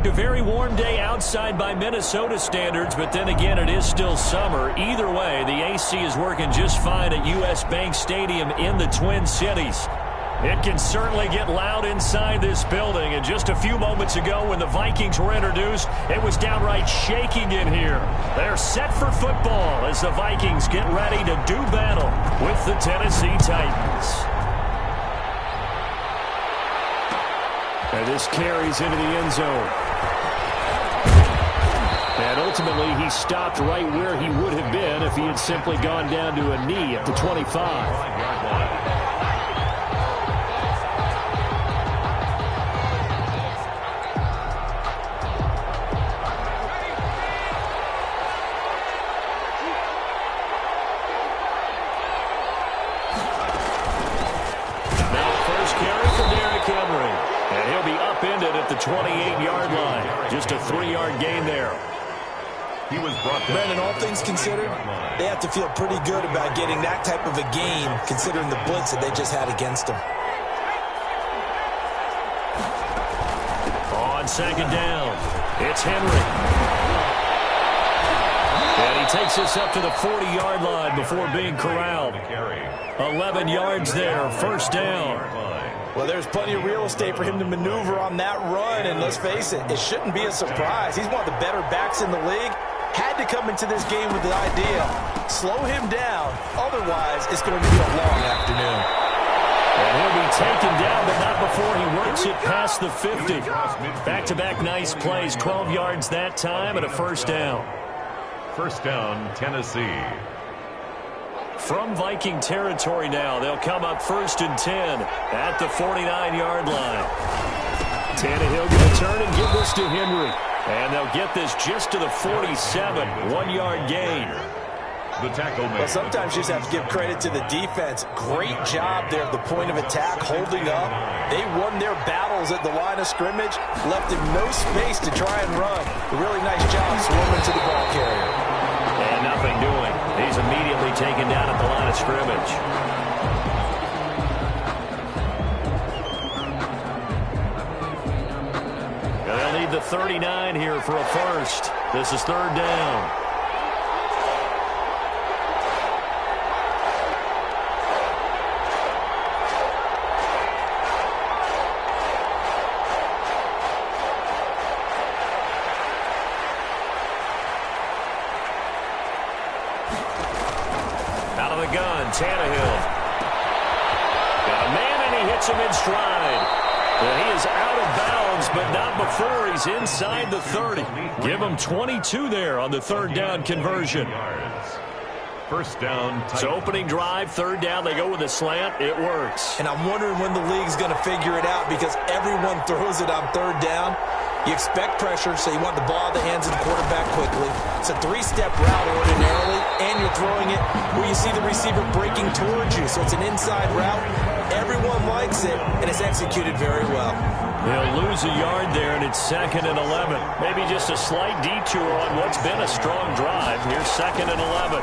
A very warm day outside by Minnesota standards, but then again, it is still summer. Either way, the AC is working just fine at U.S. Bank Stadium in the Twin Cities. It can certainly get loud inside this building, and just a few moments ago when the Vikings were introduced, it was downright shaking in here. They're set for football as the Vikings get ready to do battle with the Tennessee Titans. And this carries into the end zone. And ultimately, he stopped right where he would have been if he had simply gone down to a knee at the 25. At the 28-yard line. Just a 3-yard gain there. He was brought down. Brandon, all things considered, they have to feel pretty good about getting that type of a gain, considering the blitz that they just had against them. On second down, it's Henry. And he takes us up to the 40-yard line before being corralled. 11 yards there, first down. Well, there's plenty of real estate for him to maneuver on that run, and let's face it, it shouldn't be a surprise. He's one of the better backs in the league. Had to come into this game with the idea, slow him down, otherwise it's going to be a long afternoon. And he'll be taken down, but not before he works it past the 50. Back-to-back nice plays, 12 yards that time, and a first down. First down, Tennessee. From Viking territory now, they'll come up 1st and 10 at the 49-yard line. Tannehill going to turn and give this to Henry. And they'll get this just to the 47, 1-yard gain. The tackle man. Well, sometimes you just have to give credit to the defense. Great job there at the point of attack, holding up. They won their battles at the line of scrimmage, left him no space to try and run. A really nice job swarming to the ball carrier. And nothing doing. He's immediately taken down at the line of scrimmage. And they'll need the 39 here for a first. This is third down. Tannehill. Got a man, and he hits him in stride. And he is out of bounds, but not before he's inside the 30. Give him 22 there on the third down conversion. First down. So opening drive, third down, they go with a slant. It works. And I'm wondering when the league's going to figure it out, because everyone throws it on third down. You expect pressure, so you want the ball in the hands of the quarterback quickly. It's a 3-step route ordinarily, and you're throwing it where you see the receiver breaking towards you. So it's an inside route. Everyone likes it, and it's executed very well. He'll lose a yard there, and it's 2nd and 11. Maybe just a slight detour on what's been a strong drive. Here's 2nd and 11.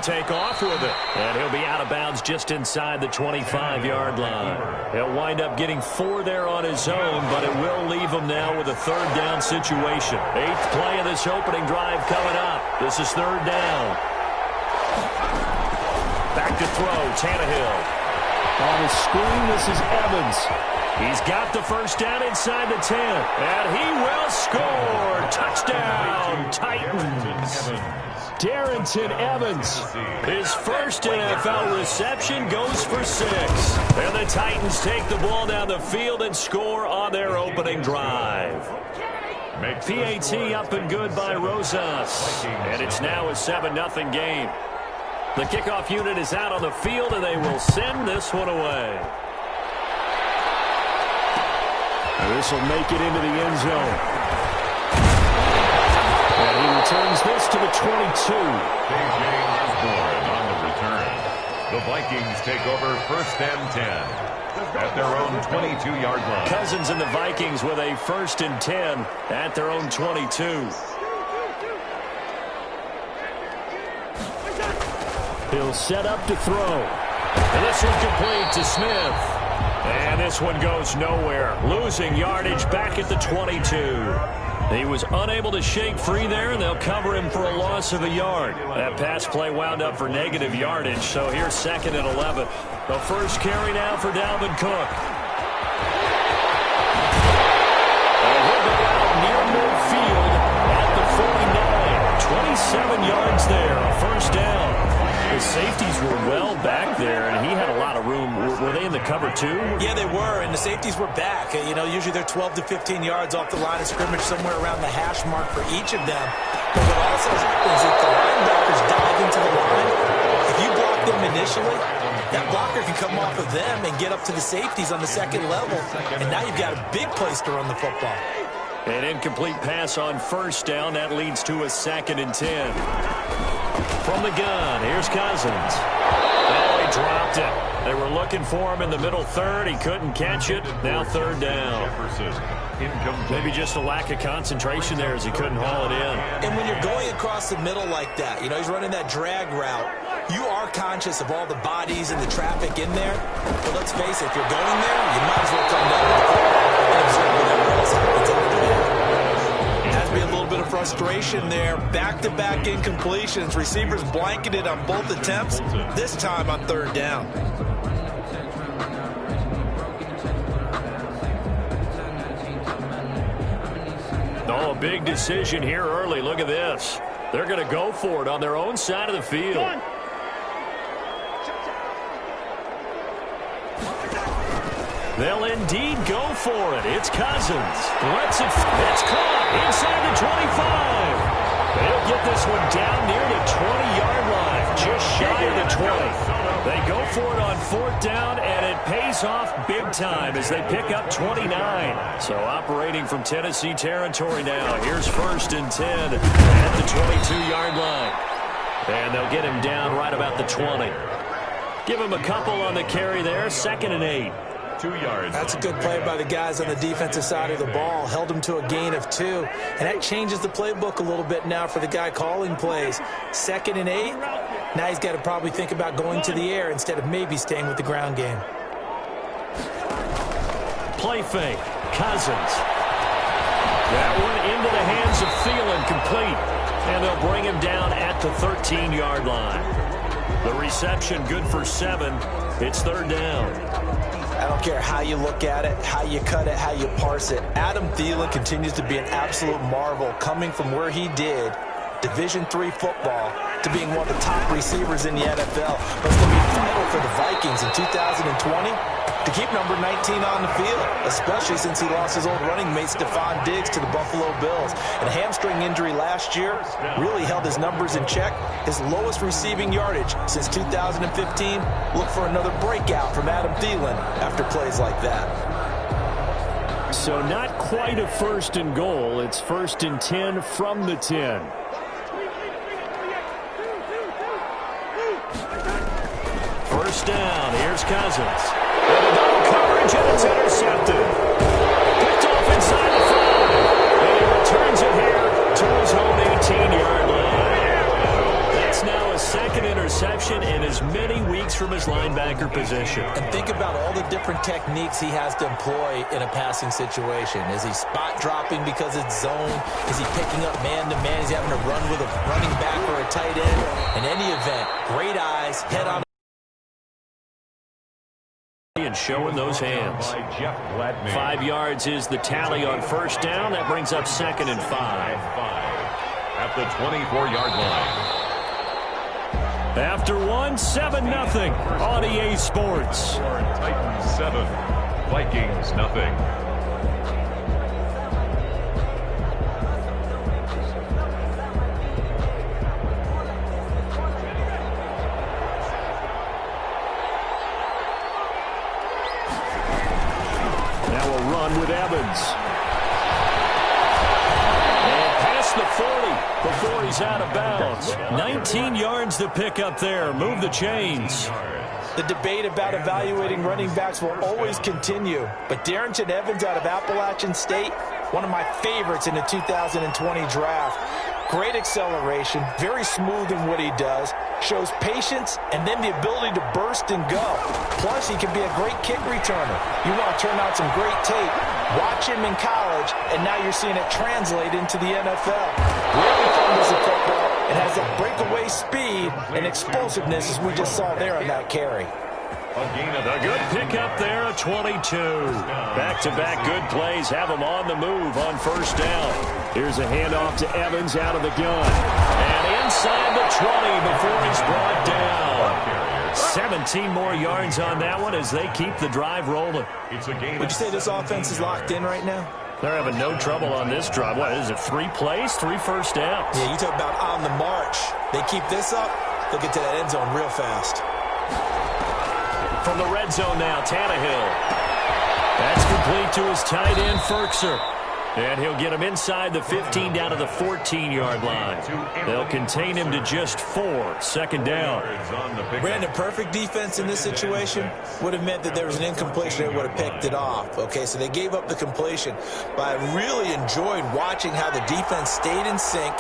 Take off with it, and he'll be out of bounds just inside the 25-yard line. He'll wind up getting 4 there on his own, but it will leave him now with a third down situation. 8th play of this opening drive coming up. This is third down. Back to throw, Tannehill. On the screen, this is Evans. He's got the first down inside the 10, and he will score. Touchdown, Titans. Darrington Evans, his first NFL reception, goes for 6. And the Titans take the ball down the field and score on their opening drive. PAT up and good by Rosas. And it's now a 7-0 game. The kickoff unit is out on the field, and they will send this one away. And this will make it into the end zone. And he returns this to the 22. J.J. Osborne on the return. The Vikings take over 1st and 10 at their own 22-yard line. Cousins and the Vikings with a 1st and 10 at their own 22. He'll set up to throw. And this one complete to Smith. And this one goes nowhere. Losing yardage back at the 22. He was unable to shake free there, and they'll cover him for a loss of a yard. That pass play wound up for negative yardage, so here's 2nd and 11. The first carry now for Dalvin Cook. And he'll go out near midfield at the 49. 27 yards there, a first down. The safeties were well back there, and he had a lot of room. Were they in the cover two? Yeah, they were, and the safeties were back. You know, usually they're 12 to 15 yards off the line of scrimmage, somewhere around the hash mark for each of them. But what also happens is the linebackers dive into the line. If you block them initially, that blocker can come off of them and get up to the safeties on the second level, and now you've got a big place to run the football. An incomplete pass on first down. That leads to a 2nd and 10. From the gun, here's Cousins. Oh, he dropped it. They were looking for him in the middle third. He couldn't catch it. Now 3rd down. Maybe just a lack of concentration there as he couldn't haul it in. And when you're going across the middle like that, you know, he's running that drag route, you are conscious of all the bodies and the traffic in there. But let's face it, if you're going there, you might as well come down to the football and observe whatever else happens after that. Has to be a little bit of frustration there. Back-to-back incompletions. Receivers blanketed on both attempts, this time on 3rd down. Oh, a big decision here early. Look at this. They're going to go for it on their own side of the field. They'll indeed go for it. It's Cousins. Lets it. It's caught inside the 25. They'll get this one down near the 20-yard line, just shy of the 20. They go for it on 4th down, and it pays off big time as they pick up 29. So operating from Tennessee territory now. Here's 1st and 10 at the 22-yard line. And they'll get him down right about the 20. Give him a couple on the carry there. 2nd and 8. 2 yards. That's a good play by the guys on the defensive side of the ball. Held him to a gain of 2. And that changes the playbook a little bit now for the guy calling plays. 2nd and 8. Now he's got to probably think about going to the air instead of maybe staying with the ground game. Play fake. Cousins. That one into the hands of Thielen, complete. And they'll bring him down at the 13-yard line. The reception good for 7. It's 3rd down. I don't care how you look at it, how you cut it, how you parse it. Adam Thielen continues to be an absolute marvel, coming from where he did, Division III football, to being one of the top receivers in the NFL. But it's going to be vital for the Vikings in 2020 to keep number 19 on the field, especially since he lost his old running mate Stephon Diggs to the Buffalo Bills. And a hamstring injury last year really held his numbers in check. His lowest receiving yardage since 2015. Look for another breakout from Adam Thielen after plays like that. So not quite a 1st and goal. It's 1st and 10 from the 10. First down. Here's Cousins. Double coverage, and it's intercepted. Picked off inside the 5. And he returns it here to his home 18-yard line. That's now a 2nd interception in as many weeks from his linebacker position. And think about all the different techniques he has to employ in a passing situation. Is he spot dropping because it's zone? Is he picking up man-to-man? Is he having to run with a running back or a tight end? In any event, great eyes, head on. And showing those hands. 5 yards is the tally on first down. That brings up 2nd and 5. At the 24-yard line. After one, 7-0 on EA Sports. Titans 7, Vikings nothing. Now a run with Evans. And past the 40 before he's out of bounds. 19 yards to pick up there. Move the chains. The debate about evaluating running backs will always continue. But Darrington Evans out of Appalachian State, one of my favorites in the 2020 draft. Great acceleration, very smooth in what he does, shows patience, and then the ability to burst and go. Plus, he can be a great kick returner. You want to turn out some great tape. Watch him in college, and now you're seeing it translate into the NFL. Really fumbles the football and has that breakaway speed and explosiveness as we just saw there on that carry. A good pickup there, a 22. Back-to-back good plays have him on the move on first down. Here's a handoff to Evans out of the gun. And inside the 20 before he's brought down. 17 more yards on that one as they keep the drive rolling. Would you say this offense is locked in right now? They're having no trouble on this drive. What is it, 3 plays, 3 first downs? Yeah, you talk about on the march. They keep this up, they'll get to that end zone real fast. From the red zone now, Tannehill. That's complete to his tight end, Ferkser. And he'll get him inside the 15 down to the 14-yard line. They'll contain him to just 4, second down. Brandon, perfect defense in this situation would have meant that there was an incompletion. They would have picked it off. Okay, so they gave up the completion. But I really enjoyed watching how the defense stayed in sync,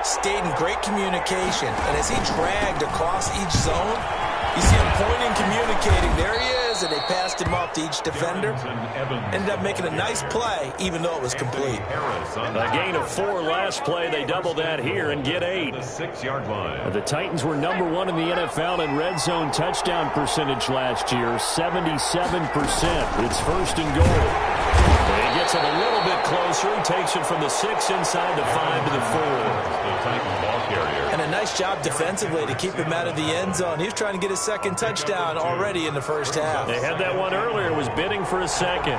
stayed in great communication. And as he dragged across each zone, you see him pointing, communicating. There he is, and they passed him off to each defender. Ended up making a nice play, even though it was complete. A gain of 4 last play. They double that here and get 8. The 6-yard line. The Titans were number 1 in the NFL in red zone touchdown percentage last year, 77%. It's first and goal. He gets it a little bit closer. He takes it from the 6 inside the 5 to the 4. And a nice job defensively to keep him out of the end zone. He was trying to get his second touchdown already in the first half. They had that one earlier. Was bidding for a second.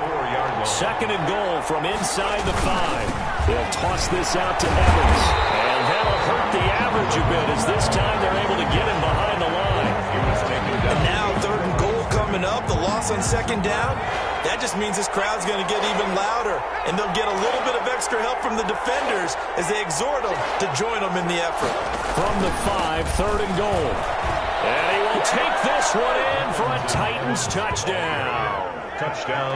Second and goal from inside the 5. They'll toss this out to Evans. And that'll hurt the average a bit as this time they're able to get him behind the line. And now third and goal coming up. The loss on second down. That just means this crowd's going to get even louder. And they'll get a little bit of extra help from the defenders as they exhort them to join them in the effort. From the 5, third and goal. And he will take this one in for a Titans touchdown.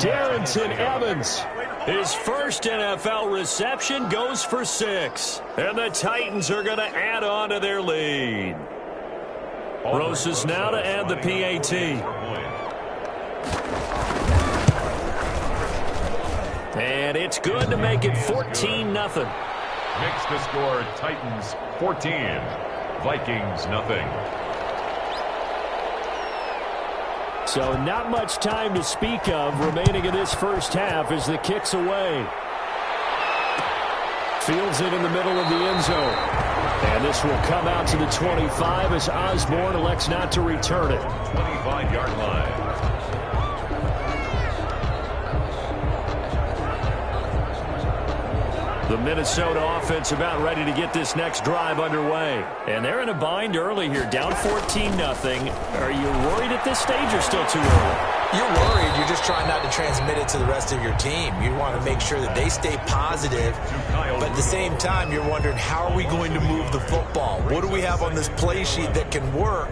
Darrington Evans. His first NFL reception goes for 6. And the Titans are going to add on to their lead. Rosas now to add the PAT. And it's good to make it 14-0. Makes the score Titans 14, Vikings nothing. So not much time to speak of remaining in this first half as the kick's away. Fields it in the middle of the end zone. And this will come out to the 25 as Osborne elects not to return it. 25-yard line. The Minnesota offense about ready to get this next drive underway. And they're in a bind early here, down 14-0. Are you worried at this stage or still too early? You're worried. You're just trying not to transmit it to the rest of your team. You want to make sure that they stay positive. But at the same time, you're wondering, how are we going to move the football? What do we have on this play sheet that can work?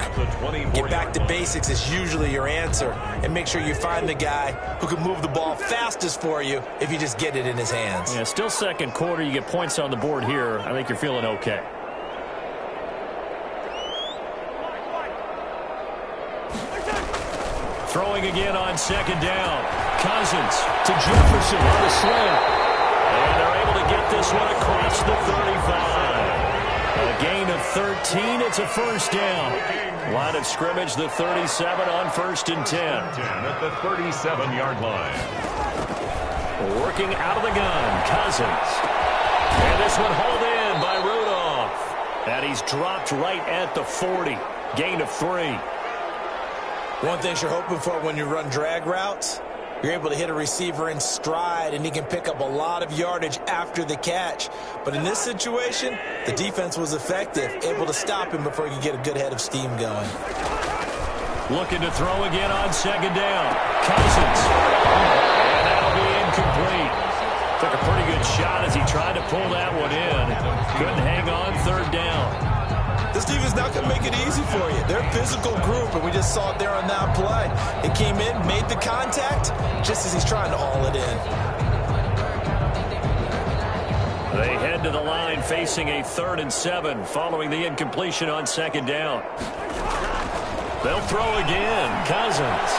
Get back to basics is usually your answer. And make sure you find the guy who can move the ball fastest for you if you just get it in his hands. Yeah, still second quarter. You get points on the board here. I think you're feeling okay. Throwing again on second down. Cousins to Jefferson on the slant. And they're able to get this one across the 35. A gain of 13. It's a first down. Line of scrimmage, the 37 on first and 10. At the 37-yard line. Working out of the gun, Cousins. And this one hauled in by Rudolph. And he's dropped right at the 40. Gain of 3. One thing you're hoping for when you run drag routes, you're able to hit a receiver in stride, and he can pick up a lot of yardage after the catch. But in this situation, the defense was effective, able to stop him before he could get a good head of steam going. Looking to throw again on second down. Cousins. And that'll be incomplete. Took a pretty good shot as he tried to pull that one in. Couldn't hang on third down. This defense not going to make it easy for you. They're a physical group, and we just saw it there on that play. It came in, made the contact, just as he's trying to haul it in. They head to the line facing a 3rd and 7 following the incompletion on 2nd down. They'll throw again. Cousins.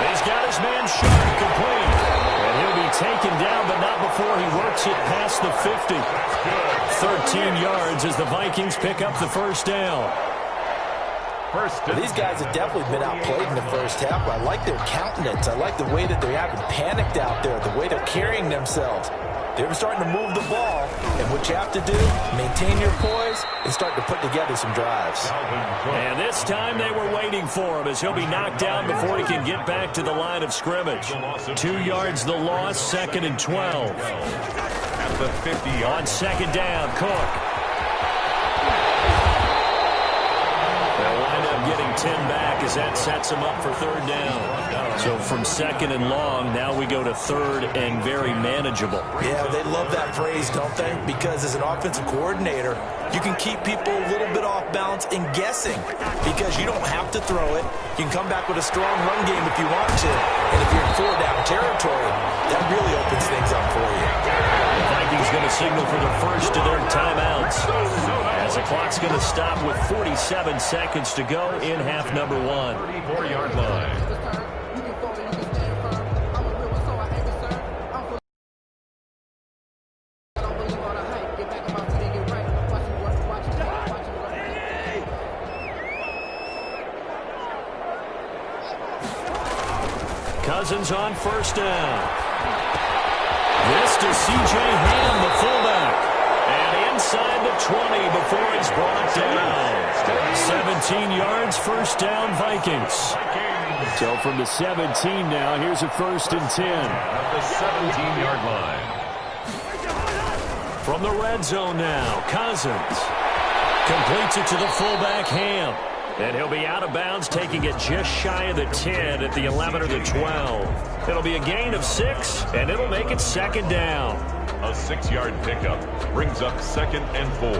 He's got his man Sharp complete. And he'll be taken down, but not before he works it past the 50. 13 yards as the Vikings pick up the 1st down. These guys have definitely been outplayed in the first half. I like their countenance. I like the way that they're having panicked out there, the way they're carrying themselves. They're starting to move the ball, and what you have to do, maintain your poise and start to put together some drives. And this time they were waiting for him as he'll be knocked down before he can get back to the line of scrimmage. 2 yards the loss, 2nd and 12. At the 50 on 2nd down, Cook. They'll wind up getting 10 back as that sets him up for 3rd down. So from 2nd and long, now we go to 3rd and very manageable. Yeah, they love that phrase, don't they? Because as an offensive coordinator, you can keep people a little bit off balance and guessing because you don't have to throw it. You can come back with a strong run game if you want to. And if you're in 4-down territory, that really opens things up for you. The Vikings going to signal for the first of their timeouts as the clock's going to stop with 47 seconds to go in half number 1. 34-yard line. Cousins on 1st down. This to C.J. Ham, the fullback. And inside the 20 before he's brought down. 17 yards, 1st down, Vikings. So from the 17 now, here's a 1st and 10. At the 17-yard line. From the red zone now, Cousins completes it to the fullback, Ham. And he'll be out of bounds, taking it just shy of the 10 at the 11 or the 12. It'll be a gain of 6, and it'll make it 2nd down. A 6-yard pickup brings up 2nd and 4.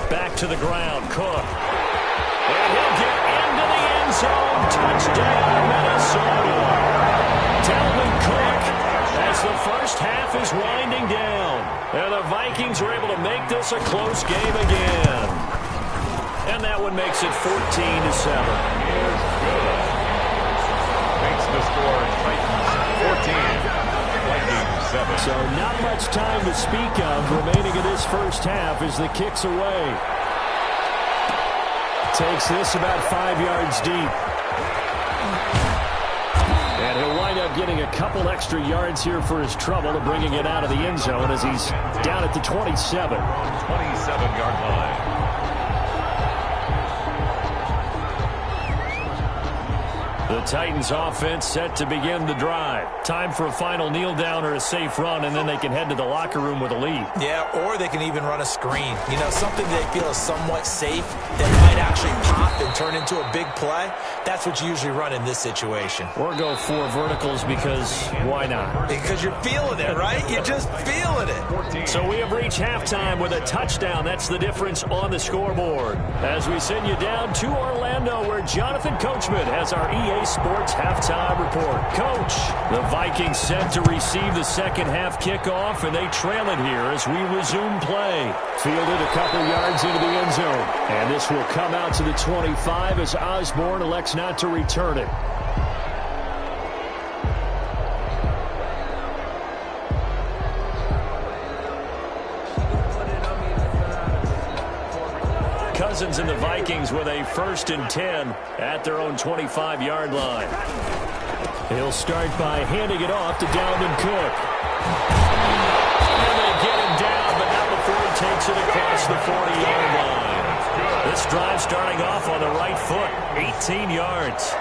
Back to the ground, Cook. And he'll get into the end zone. Touchdown, Minnesota. Dalvin Cook as the first half is winding down. And the Vikings are able to make this a close game again. And that one makes it 14-7. Makes the score Titans 14, Vikings 7. So not much time to speak of remaining in this first half as the kick's away. Takes this about 5 yards deep. And he'll wind up getting a couple extra yards here for his trouble to bringing it out of the end zone as he's down at the 27. 27-yard line. The Titans offense set to begin the drive. Time for a final kneel down or a safe run, and then they can head to the locker room with a lead. Yeah, or they can even run a screen. You know, something they feel is somewhat safe that might actually pop and turn into a big play. That's what you usually run in this situation. Or go 4 verticals because why not? Because you're feeling it, right? You're just feeling it. So we have reached halftime with a touchdown. That's the difference on the scoreboard. As we send you down to Orlando where Jonathan Coachman has our EA Sports halftime report. Coach, the Vikings set to receive the second half kickoff, and they trail it here as we resume play. Fielded a couple yards into the end zone. And this will come out to the 25 as Osborne elects not to return it. Cousins and the Vikings with a 1st and 10 at their own 25-yard line. He'll start by handing it off to Dalvin Cook. And they get him down, but not before he takes it across the 40-yard line. This drive starting off on the right foot, 18 yards.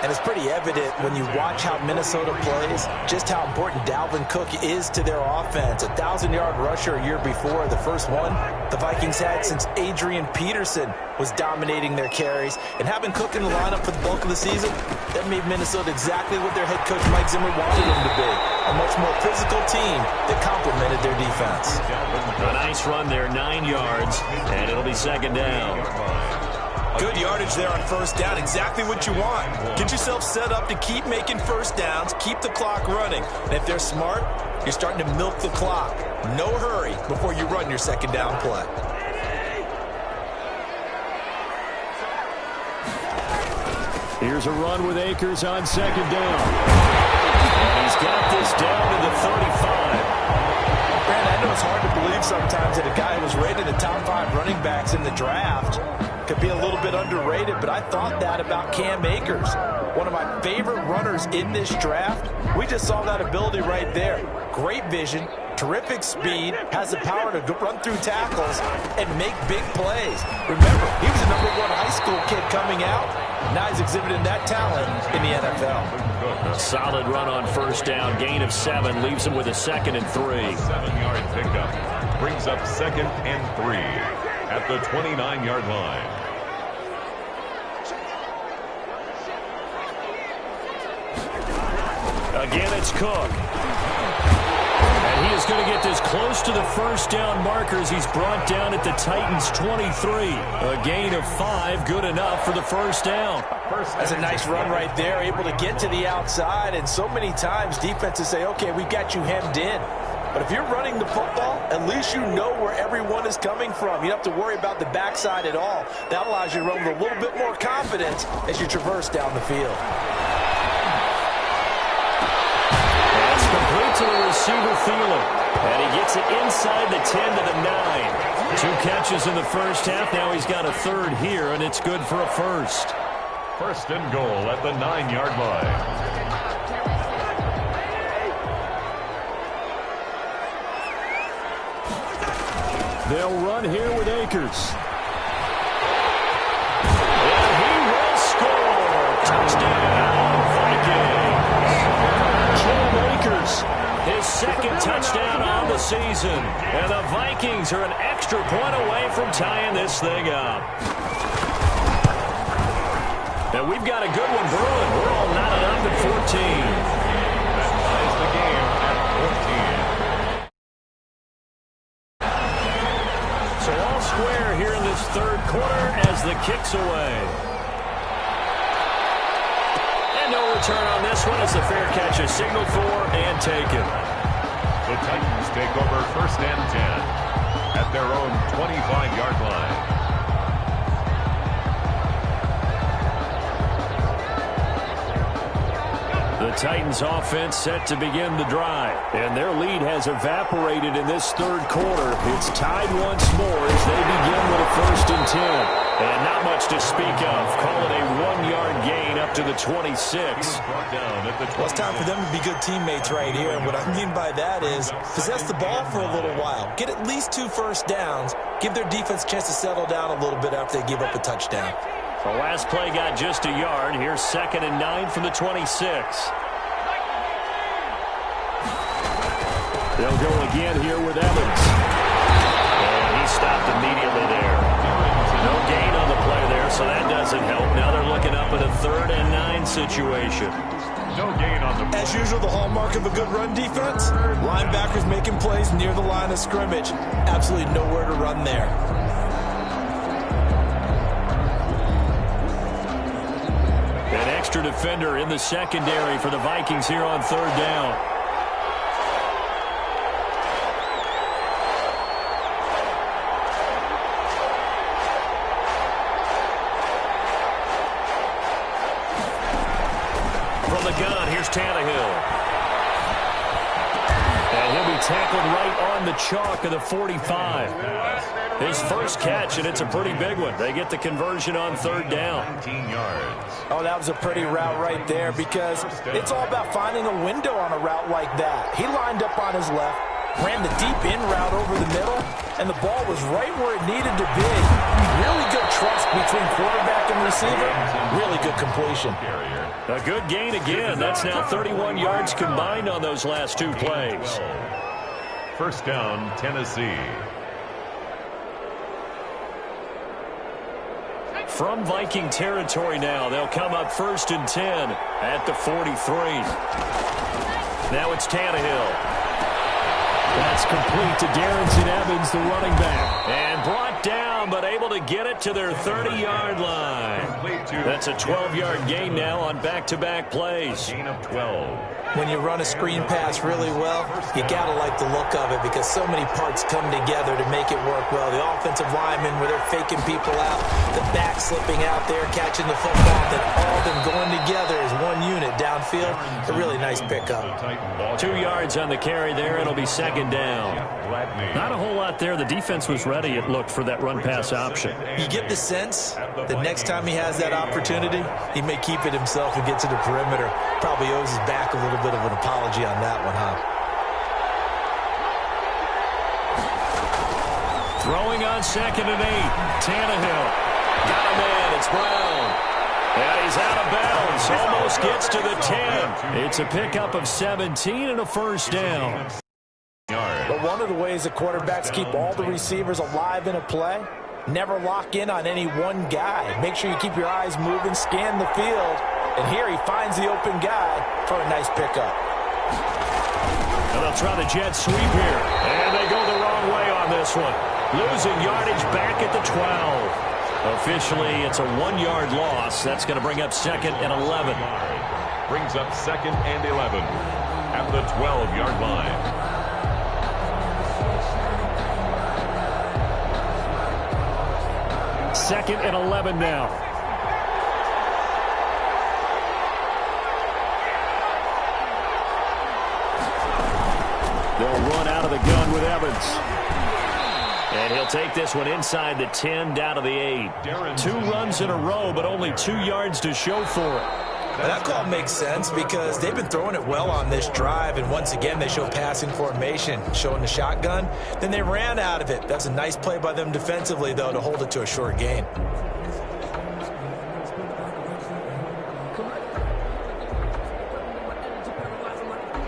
And it's pretty evident when you watch how Minnesota plays, just how important Dalvin Cook is to their offense. 1,000-yard rusher a year before, the first one the Vikings had since Adrian Peterson was dominating their carries. And having Cook in the lineup for the bulk of the season, that made Minnesota exactly what their head coach Mike Zimmer wanted them to be. A much more physical team that complemented their defense. A nice run there, 9 yards, and it'll be 2nd down. Good yardage there on first down. Exactly what you want. Get yourself set up to keep making first downs, keep the clock running. And if they're smart, you're starting to milk the clock. No hurry before you run your second down play. Here's a run with Akers on second down. And he's got this down to the 35. Brandon, I know it's hard to believe sometimes that a guy who was rated the top 5 running backs in the draft could be a little bit underrated, but I thought that about Cam Akers. One of my favorite runners in this draft. We just saw that ability right there. Great vision, terrific speed, has the power to run through tackles and make big plays. Remember, he was a #1 high school kid coming out. Now he's exhibiting that talent in the NFL. A solid run on first down. Gain of 7 leaves him with a 2nd and 3. 7-yard pickup brings up 2nd and 3 at the 29-yard line. Again, it's Cook. And he is going to get this close to the first down markers. He's brought down at the Titans' 23. A gain of 5, good enough for the first down. That's a nice run right there, able to get to the outside. And so many times defenses say, okay, we've got you hemmed in. But if you're running the football, at least you know where everyone is coming from. You don't have to worry about the backside at all. That allows you to run with a little bit more confidence as you traverse down the field. Complete to the receiver, Thielen. And he gets it inside the 10 to the 9. 2 catches in the first half. Now he's got a 3rd here, and it's good for a 1st. 1st and goal at the 9-yard line. They'll run here with Akers. And he will score. Touchdown, Vikings. Cam Akers, his 2nd touchdown on the season. And the Vikings are an extra point away from tying this thing up. And we've got a good one brewing. We're all knotted up at 14. That ties the game at 14. So all square here in this 3rd quarter as the kick's away. And no return on this one as the fair catch is signaled for and taken. The Titans take over 1st and 10 at their own 25-yard line. The Titans offense set to begin the drive. And their lead has evaporated in this 3rd quarter. It's tied once more as they begin with a 1st and 10. And not much to speak of. Call it a 1-yard gain up to the 26. Well, it's time for them to be good teammates right here. And what I mean by that is possess the ball for a little while. Get at least 2 first downs. Give their defense a chance to settle down a little bit after they give up a touchdown. The last play got just a yard. Here's 2nd and 9 from the 26. They'll go again here with Evans. And he stopped immediately there. No gain on the play there, so that doesn't help. Now they're looking up at a 3rd and 9 situation. No gain on the play. As usual, the hallmark of a good run defense, linebackers making plays near the line of scrimmage. Absolutely nowhere to run there. An extra defender in the secondary for the Vikings here on 3rd down. From the gun, here's Tannehill. And he'll be tackled right on the chalk of the 45. His first catch, and it's a pretty big one. They get the conversion on 3rd down. 19 yards. Oh, that was a pretty route right there because it's all about finding a window on a route like that. He lined up on his left, ran the deep in route over the middle, and the ball was right where it needed to be. Really good trust between quarterback and receiver. Really good completion. A good gain again. That's now 31 yards combined on those last 2 plays. 1st down, Tennessee. From Viking territory now, they'll come up 1st and 10 at the 43. Now it's Tannehill. That's complete to Darrington Evans, the running back. And brought down down, but able to get it to their 30-yard line. That's a 12-yard gain now on back-to-back plays. Gain of 12. When you run a screen pass really well, you got to like the look of it because so many parts come together to make it work well. The offensive linemen, where they're faking people out, the back slipping out there, catching the football, then all of them going together as one unit downfield. A really nice pickup. 2 yards on the carry there. It'll be second down. Not a whole lot there. The defense was ready, it looked, for that run-pass option. You get the sense that next time he has that opportunity, he may keep it himself and get to the perimeter. Probably owes his back a little bit of an apology on that one, huh? Throwing on 2nd and 8. Tannehill. Got a man. It's Brown. And he's out of bounds. Almost gets to the 10. It's a pickup of 17 and a first down. But one of the ways the quarterbacks keep all the receivers alive in a play, never lock in on any one guy. Make sure you keep your eyes moving, scan the field. And here he finds the open guy for a nice pickup. And they'll try the jet sweep here. And they go the wrong way on this one. Losing yardage back at the 12. Officially, it's a 1-yard loss. That's going to bring up 2nd and 11. Brings up 2nd and 11 at the 12-yard line. 2nd and 11 now. They'll run out of the gun with Evans. And he'll take this one inside the 10, down to the 8. 2 runs in a row, but only 2 yards to show for it. That call makes sense because they've been throwing it well on this drive, and once again they show passing formation, showing the shotgun. Then they ran out of it. That's a nice play by them defensively, though, to hold it to a short gain.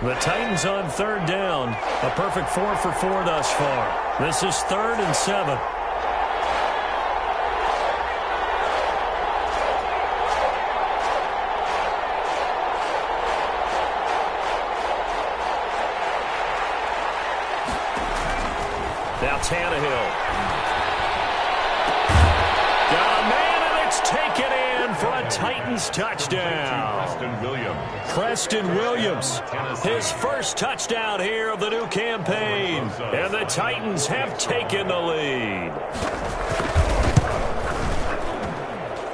The Titans on 3rd down. A perfect 4 for 4 thus far. This is 3rd and 7. Now Tannehill. Got a man, and it's taken in for a Titans touchdown. Preston Williams, his first touchdown here of the new campaign. And the Titans have taken the lead.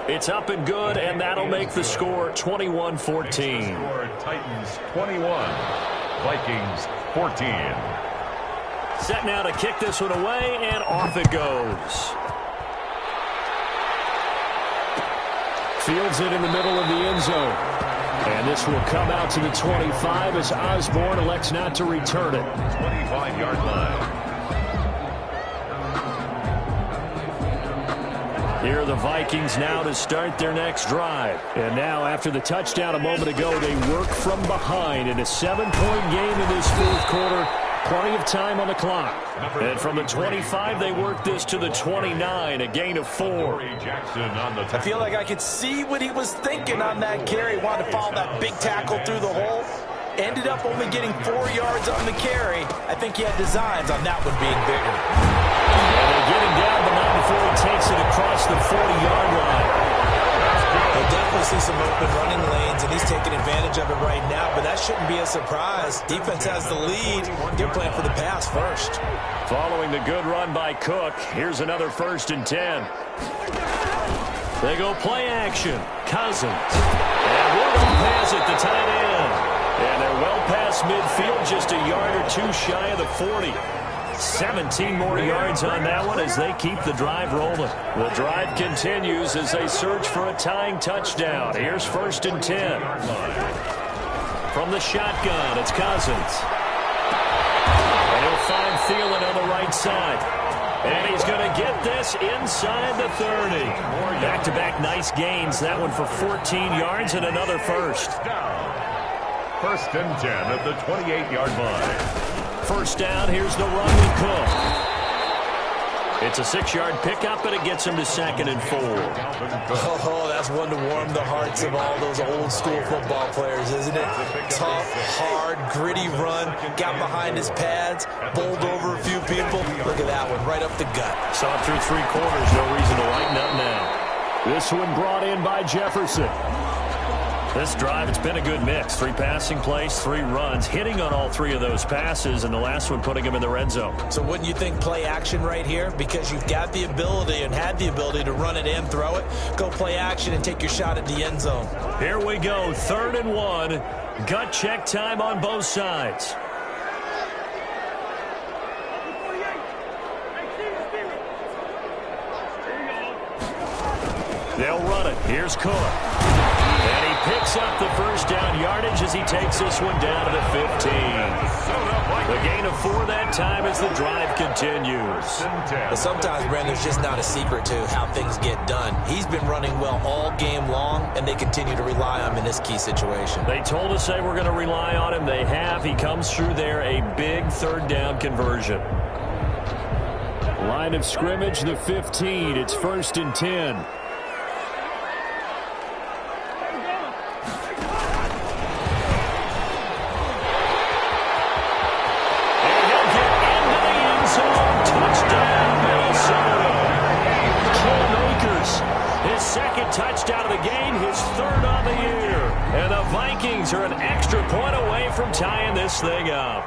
It's up and good, and that'll make the score 21-14. Titans 21, Vikings 14. Set now to kick this one away, and off it goes. Fields it in the middle of the end zone. And this will come out to the 25 as Osborne elects not to return it. 25-yard line. Here are the Vikings now to start their next drive. And now, after the touchdown a moment ago, they work from behind in a 7-point game in this 4th quarter. Plenty of time on the clock. And from the 25, they work this to the 29, a gain of 4. I feel like I could see what he was thinking on that carry. Wanted to follow that big tackle through the hole. Ended up only getting 4 yards on the carry. I think he had designs on that one being bigger. And they get him down, but not before he takes it across the 40-yard line. We'll definitely see some open running lanes, and he's taking advantage of it right now, but that shouldn't be a surprise. Defense has the lead. They're playing for the pass first. Following the good run by Cook, here's another 1st and 10. They go play action. Cousins. And Woodham has it, the tight end. And they're well past midfield, just a yard or 2 shy of the 40. 17 more yards on that one as they keep the drive rolling. The drive continues as they search for a tying touchdown. Here's 1st and 10. From the shotgun, it's Cousins. And he'll find Thielen on the right side. And he's going to get this inside the 30. Back-to-back nice gains. That one for 14 yards and another first. 1st and 10 at the 28-yard line. First down, here's the run with Cook. It's a 6-yard pickup, and it gets him to 2nd and 4. Oh, that's one to warm the hearts of all those old-school football players, isn't it? Tough, hard, gritty run, got behind his pads, bowled over a few people. Look at that one, right up the gut. Saw it through 3 quarters, no reason to lighten up now. This one brought in by Jefferson. This drive, it's been a good mix. 3 passing plays, 3 runs, hitting on all 3 of those passes, and the last one putting him in the red zone. So wouldn't you think play action right here? Because you've got the ability and had the ability to run it and throw it. Go play action and take your shot at the end zone. Here we go, 3rd and 1. Gut check time on both sides. They'll run it. Here's Cook. And he picks up the first down yardage as he takes this one down to the 15. The gain of 4 that time as the drive continues. But sometimes, Brandon, there's just not a secret to how things get done. He's been running well all game long, and they continue to rely on him in this key situation. They told us they were going to rely on him. They have. He comes through there, a big 3rd down conversion. Line of scrimmage, the 15. It's 1st and 10. Touchdown of the game, his 3rd on the year. And the Vikings are an extra point away from tying this thing up.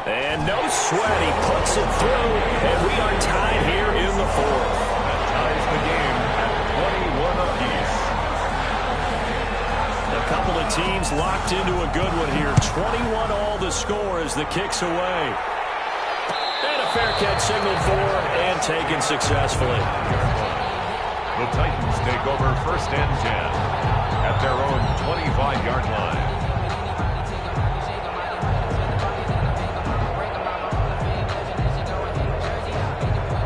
And no sweat, he puts it through, and we are tied here in the 4th. That ties the game at 21 apiece. A couple of teams locked into a good one here. 21 all the score as the kick's away. Fair catch signaled for and taken successfully. The Titans take over 1st and 10 at their own 25-yard line.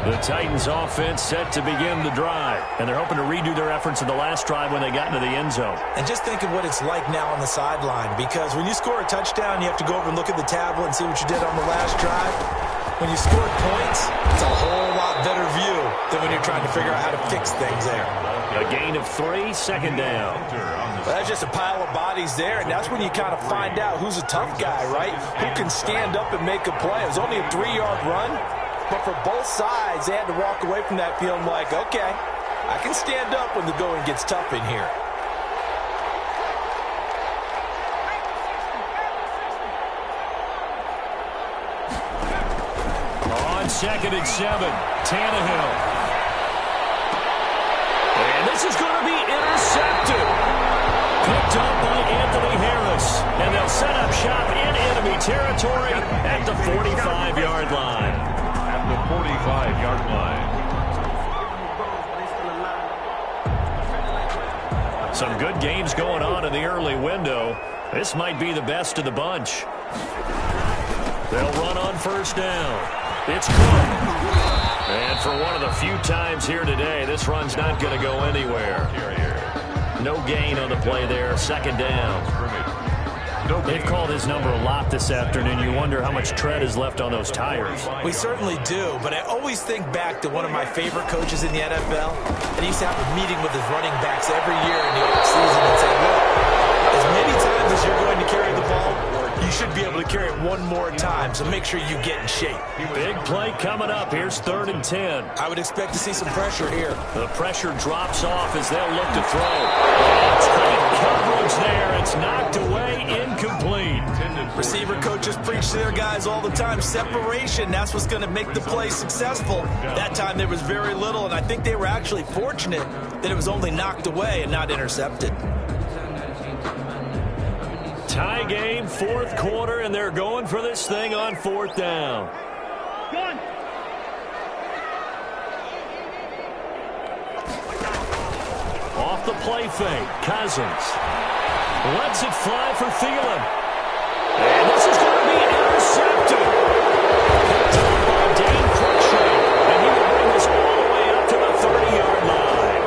The Titans offense set to begin the drive, and they're hoping to redo their efforts in the last drive when they got into the end zone. And just think of what it's like now on the sideline, because when you score a touchdown, you have to go over and look at the tablet and see what you did on the last drive. When you score points, it's a whole lot better view than when you're trying to figure out how to fix things there. A gain of 3, 2nd down. Well, that's just a pile of bodies there, and that's when you kind of find out who's a tough guy, right? Who can stand up and make a play. It was only a 3-yard run, but for both sides, they had to walk away from that feeling like, okay, I can stand up when the going gets tough in here. On 2nd and 7, Tannehill. And this is going to be intercepted. Picked up by Anthony Harris. And they'll set up shop in enemy territory at the 45-yard line. At the 45-yard line. Some good games going on in the early window. This might be the best of the bunch. They'll run on 1st down. It's Cook. And for one of the few times here today, this run's not going to go anywhere. No gain on the play there. 2nd down. They've called his number a lot this afternoon. You wonder how much tread is left on those tires. We certainly do, but I always think back to one of my favorite coaches in the NFL, and he used to have a meeting with his running backs every year in the offseason and say, look, as many times as you're going to carry the ball, you should be able to carry it one more time, so make sure you get in shape. Big play coming up. Here's 3rd and 10. I would expect to see some pressure here. The pressure drops off as they'll look to throw. Tight coverage there. It's knocked away, incomplete. Receiver coaches preach to their guys all the time. Separation, that's what's going to make the play successful. That time there was very little, and I think they were actually fortunate that it was only knocked away and not intercepted. Tie game, 4th quarter, and they're going for this thing on 4th down. Off the play fake, Cousins lets it fly for Thielen. And this is going to be intercepted. Picked up by Dane Cruikshank, and he will bring this all the way up to the 30-yard line.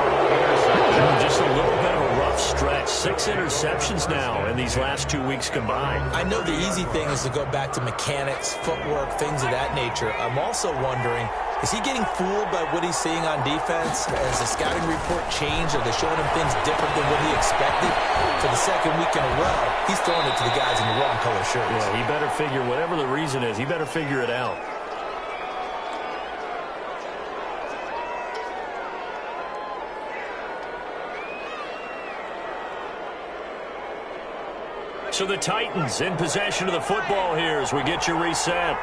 Just a little bit of a rough stretch. 6 interceptions. interceptions now in these last 2 weeks combined. I know the easy thing is to go back to mechanics, footwork, things of that nature. I'm also wondering, is he getting fooled by what he's seeing on defense? Has the scouting report changed? Are they showing him things different than what he expected? For the second week in a row, he's throwing it to the guys in the wrong color shirts. Yeah, he better figure, whatever the reason is, he better figure it out. So the Titans in possession of the football here as we get you reset.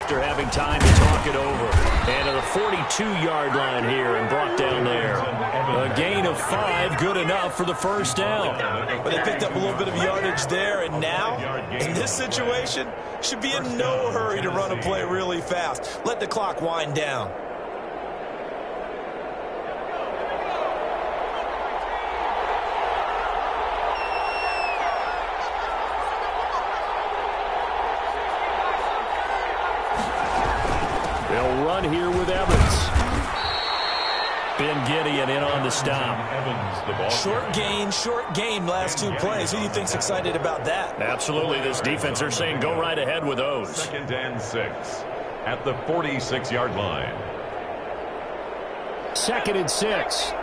After having time to talk it over. And to the 42-yard line here and brought down there. A gain of 5, good enough for the first down. But they picked up a little bit of yardage there, and now, in this situation, should be in no hurry to run a play really fast. Let the clock wind down. They'll run here with Evans. Ben Gideon in on the stop. Short gain, last 2 plays. Who do you think's excited about that? Absolutely. This defense, they're saying go right ahead with those. 2nd and 6 at the 46-yard line. 2nd and 6.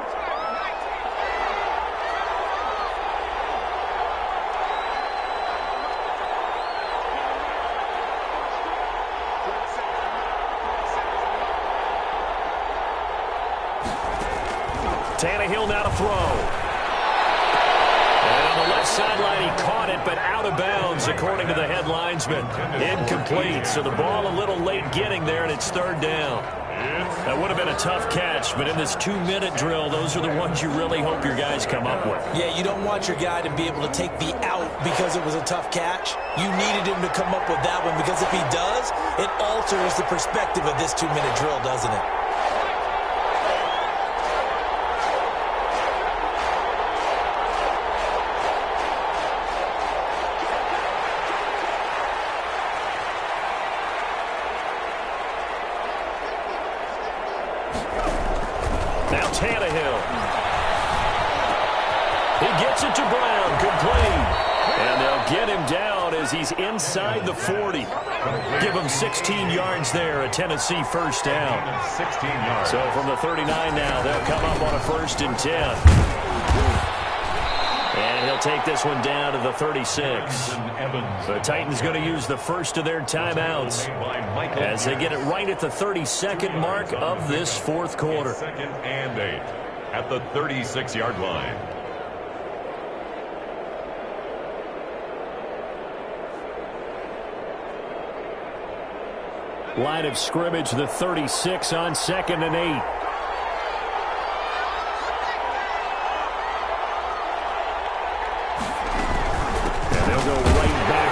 Tannehill now to throw. And on the left sideline, he caught it, but out of bounds, according to the head linesman. Incomplete, so the ball a little late getting there, and it's 3rd down. That would have been a tough catch, but in this 2-minute drill, those are the ones you really hope your guys come up with. Yeah, you don't want your guy to be able to take the out because it was a tough catch. You needed him to come up with that one, because if he does, it alters the perspective of this 2-minute drill, doesn't it? Now Tannehill. He gets it to Brown, complete. And they'll get him down as he's inside the 40. Give him 16 yards there, a Tennessee first down. 16 yards. So from the 39 now, they'll come up on a 1st and 10. And he'll take this one down to the 36. The Titans going to use the first of their timeouts as they get it right at the 32nd mark of this 4th quarter. 2nd and 8 at the 36-yard line. Line of scrimmage, the 36 on 2nd and 8.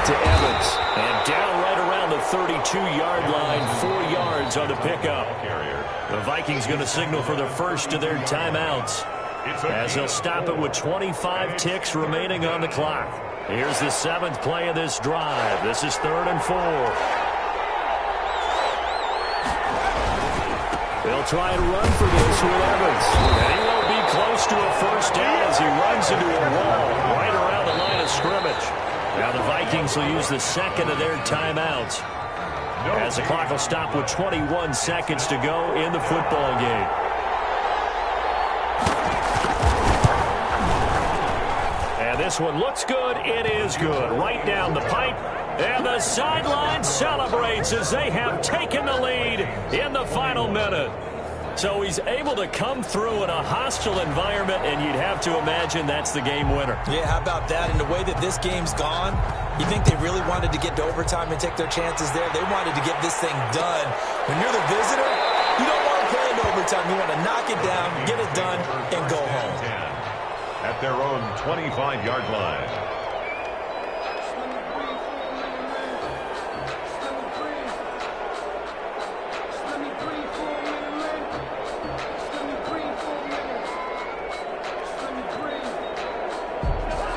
To Evans, and down right around the 32-yard line, 4 yards on the pickup. The Vikings going to signal for the first of their timeouts as they'll stop it with 25 ticks remaining on the clock. Here's the 7th play of this drive. This is 3rd and 4. They'll try and run for this with Evans, and he won't be close to a first down as he runs into a wall right around the line of scrimmage. Now the Vikings will use the 2nd of their timeouts as the clock will stop with 21 seconds to go in the football game. And this one looks good. It is good. Right down the pipe. And the sideline celebrates as they have taken the lead in the final minute. So he's able to come through in a hostile environment, and you'd have to imagine that's the game winner. Yeah, how about that? And the way that this game's gone, you think they really wanted to get to overtime and take their chances there? They wanted to get this thing done. When you're the visitor, you don't want to play in overtime. You want to knock it down, get it done, and go home. At their own 25-yard line.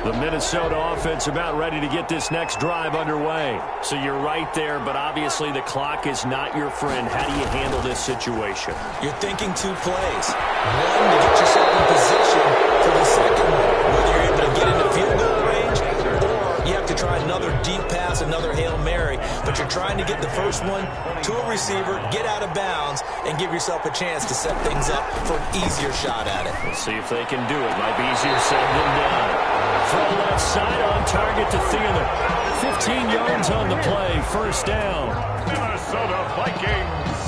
The Minnesota offense about ready to get this next drive underway. So you're right there, but obviously the clock is not your friend. How do you handle this situation? You're thinking two plays. One, to get yourself in position for the second one, whether you're able to get into field goal range or you have to try another deep pass, another Hail Mary. But you're trying to get the first one to a receiver, get out of bounds, and give yourself a chance to set things up for an easier shot at it. We'll see if they can do it. Might be easier said than done. Throw left side on target to Thielen. 15 yards on the play. First down. Minnesota Vikings.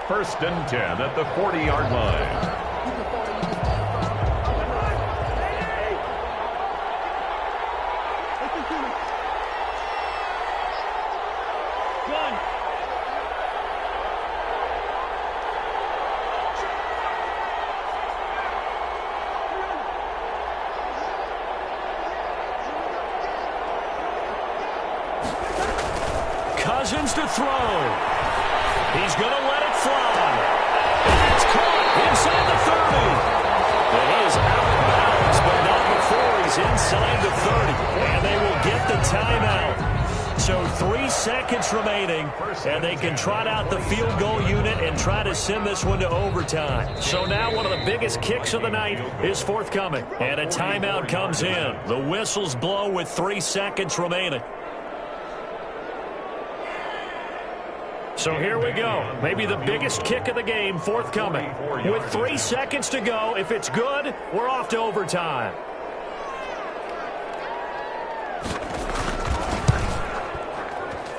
First and 10 at the 40-yard line. Cousins to throw. He's going to let it fly. And it's caught inside the 30. And he is out of bounds, but not before he's inside the 30. And they will get the timeout. So 3 seconds remaining, and they can trot out the field goal unit and try to send this one to overtime. So now one of the biggest kicks of the night is forthcoming. And a timeout comes in. The whistles blow with 3 seconds remaining. So here we go. Maybe the biggest kick of the game forthcoming. With 3 seconds to go, if it's good, we're off to overtime.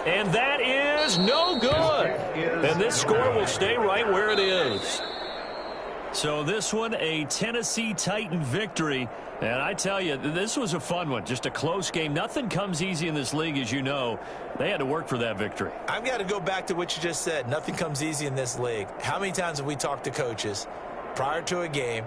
And that is no good. And this score will stay right where it is. So this one, a Tennessee Titan victory. And I tell you, this was a fun one. Just a close game. Nothing comes easy in this league, as you know. They had to work for that victory. I've got to go back to what you just said. Nothing comes easy in this league. How many times have we talked to coaches prior to a game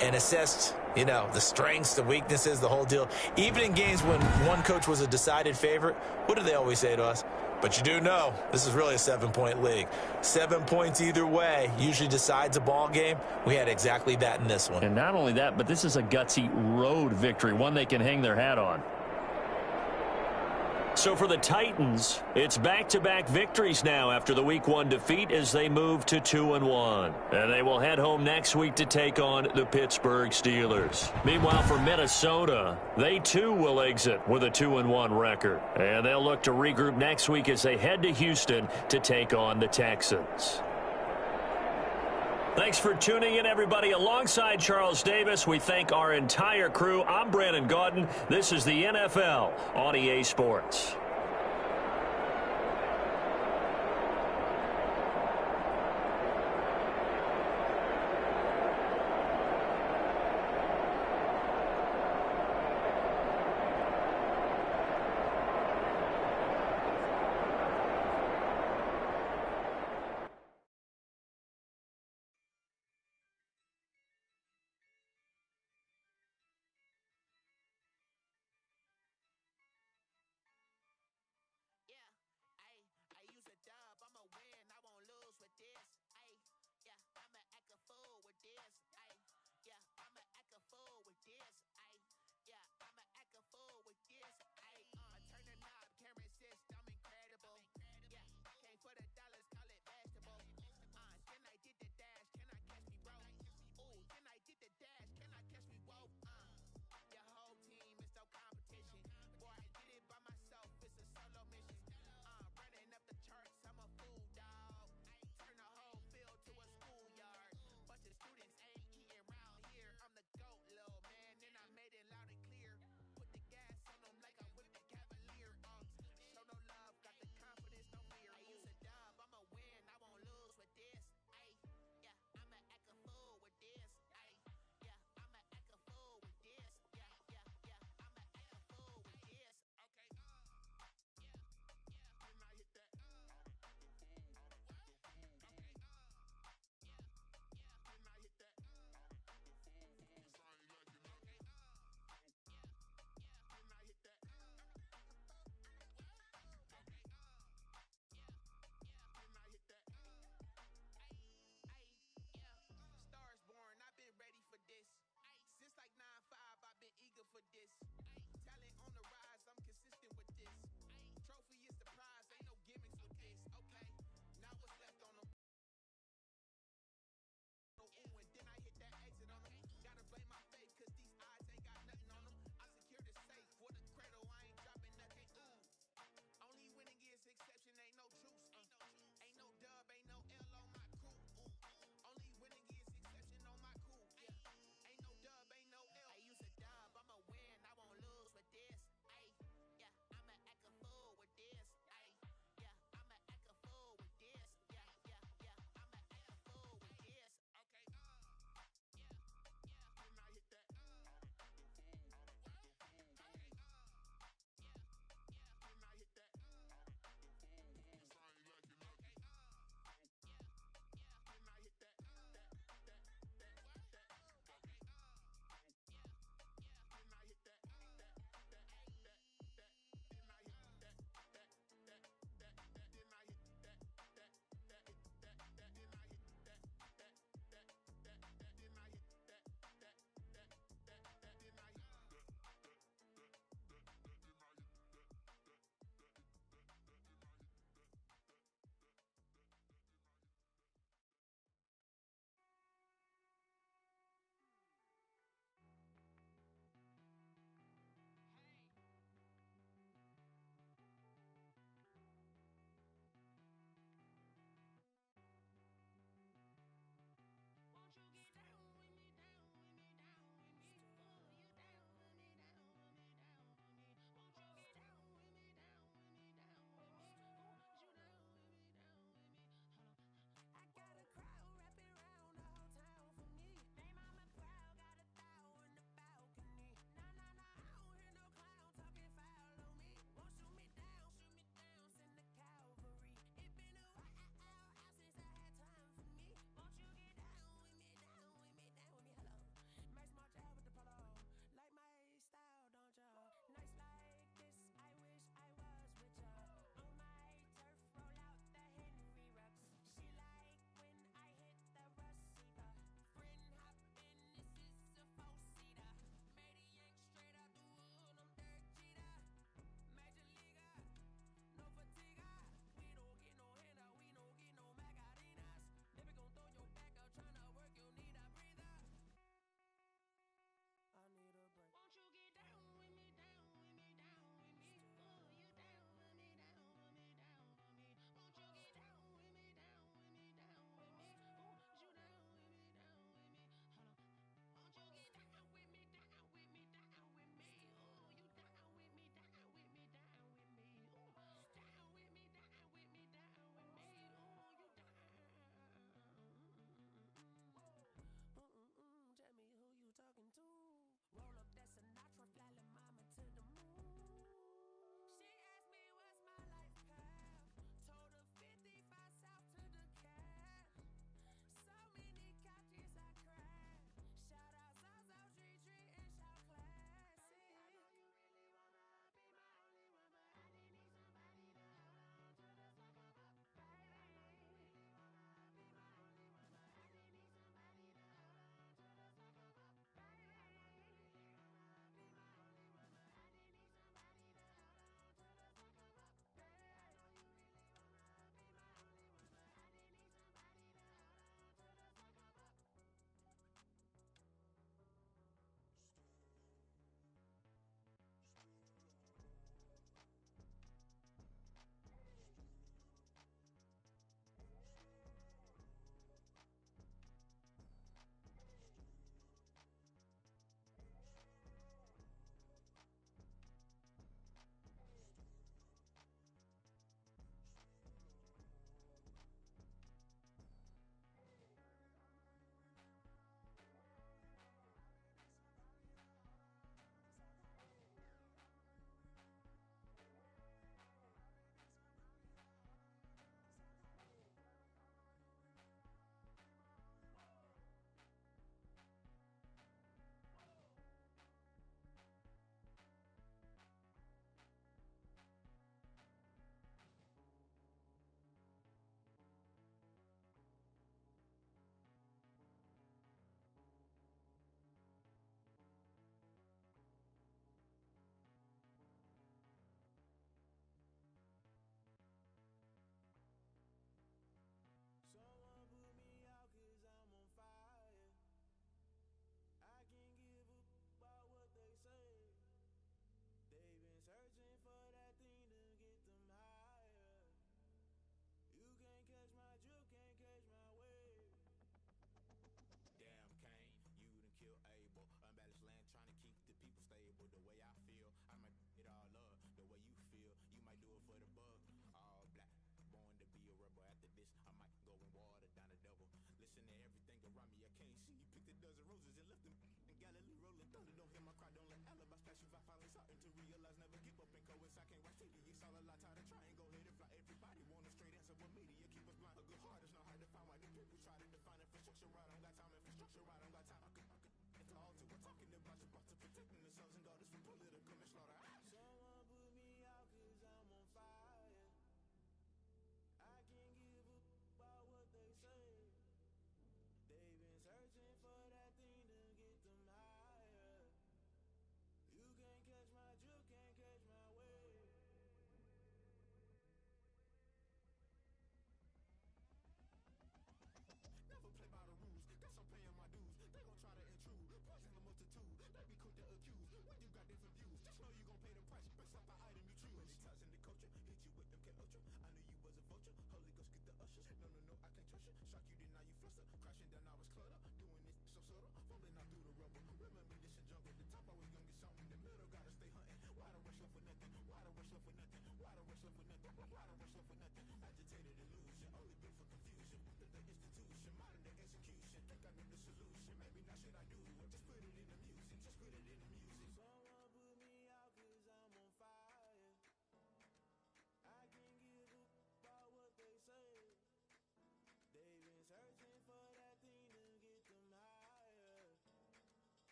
and assessed, you know, the strengths, the weaknesses, the whole deal? Even in games when one coach was a decided favorite, what do they always say to us? But you do know this is really a 7-point league. 7 points either way usually decides a ball game. We had exactly that in this one. And not only that, but this is a gutsy road victory, one they can hang their hat on. So for the Titans, it's back-to-back victories now after the Week 1 defeat as they move to 2-1. And they will head home next week to take on the Pittsburgh Steelers. Meanwhile, for Minnesota, they too will exit with a 2-1 record. And they'll look to regroup next week as they head to Houston to take on the Texans. Thanks for tuning in, everybody. Alongside Charles Davis, we thank our entire crew. I'm Brandon Gaudin. This is the NFL on EA Sports.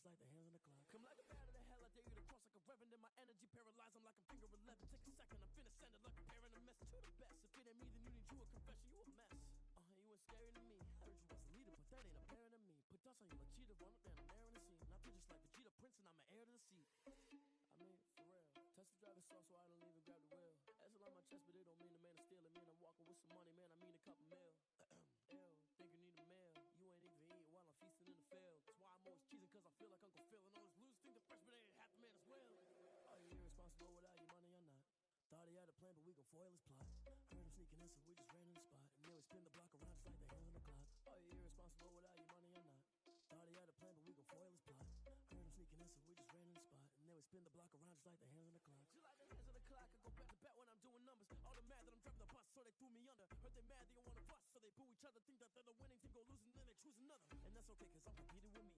like the hands on the clock. Come like a bat of the hell, I dare you to cross like a reverend. And my energy paralyzed, I'm like I'm finger 11. Take a second, I'm finna send it like a parent a message to the best. If it ain't me, then you need you a confession, you a mess. You ain't scary to me. Heard you was a leader, but that ain't apparent to me. Put dust on you like cheetah, run up down, I'm airing the scene. I feel just like Vegeta Prince, and I'm an heir to the seat. I mean, for real. Touch the driver's soft, so I don't even grab the wheel. That's on my chest, but it don't mean the man is stealing. Mean I'm walking with some money, man. I mean a couple mil. Ew, think you need a meal. You ain't even eating while I'm feasting in the field. That's why I'm always cheesing, cause I feel like Uncle Phil. And all those losers think the freshman ain't half the man as well. Are you irresponsible without your money or not? Thought he had a plan, but we gon' foil his plot. Heard him sneaking in, so we just ran in the spot. And then we spin the block around just like the hands on the clock. Are you irresponsible without your money or not? Thought he had a plan, but we gon' foil his plot. Heard him sneaking in, so we just ran in the spot. And then we spin the block around just like the hands on the clock. Just like the hands on the clock, I go back to back when I'm doing numbers. All the mad that I'm driving the bus, so they threw me under. Heard they mad, they don't wanna bust, so they boo each other. Think that they're the winning team, go lose, and then they choose another. And that's okay, cause I'm competing with me.